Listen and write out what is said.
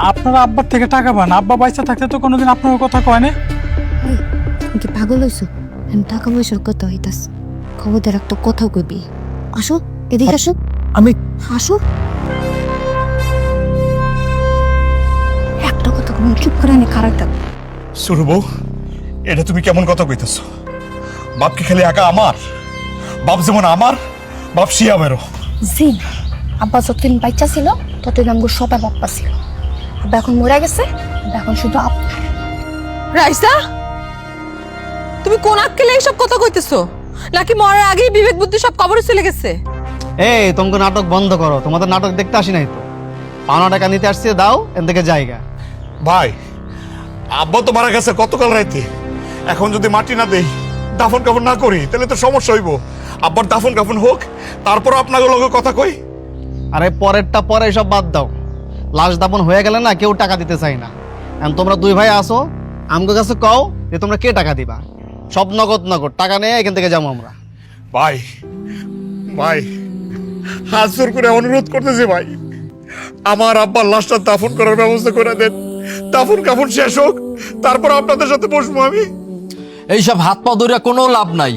আপনারা আব্বার থেকে টাকা পান, আব্বা পয়সা থাকতে তো কোনোদিন আপনার কথা কয় না। তুমি কি পাগল হইছো? আমি টাকা পয়সার কথা হইতাস, খবরদার একটা কথা কইবি। আসো এদিকে আসো, আমি আসো। একটা কথা কই, চুপ করে নে, খারাপ থাক। সুরু বউ, এটা তুমি কেমন কথা কইতেছো? বাপ কি খালি একা আমার? বাপ যেমন আমার, বাপ শিয়ামেরও। জি, আব্বা যতদিন বাচ্চা ছিল ততদিন আমগো সবাই বাপ্পা ছিল। আব্বা এখন মরে গেছে, আব্বা এখন শুধু রাইসা, তুমি কোন আক্কেলে এইসব কথা কইতেছো? নাকি মরার আগেই বিবেক বুদ্ধি সব কবরে চলে গেছে? এই তোমাকে নাটক বন্ধ করো, তোমাদের নাটক দেখতে আসি নাই তো। পাওনা টাকা নিতে আসছে, দাও এন থেকে জায়গা। ভাই, আব্বা তো মারা গেছে গতকাল রাইতে। এখন যদি মাটি না দেই, দাফন কাফন না করি, তাহলে তো সমস্যা হইব। আব্বার দাফন কাফন হোক, তারপর আপনার লগে কথা কই। আরে পরেরটা পরে, সব বাদ দাও। লাশ দাপন হয়ে গেলে না কেউ টাকা দিতে চাই না। এখন তোমরা দুই ভাই আসো, আমগো কাছে কও যে তোমরা কে টাকা দিবা। সব নগদ নগদ টাকা নিয়ে এখান থেকে যাবো আমরা। ভাই, ভাই, হাত জোর করে অনুরোধ করতেছি ভাই, আমার আব্বার লাশটা দাফন করার ব্যবস্থা করে দেন। দাফন কাফন শেষ হোক, তারপর আপনাদের সাথে বসবো আমি। এইসব হাত পা ধরে কোনো লাভ নাই।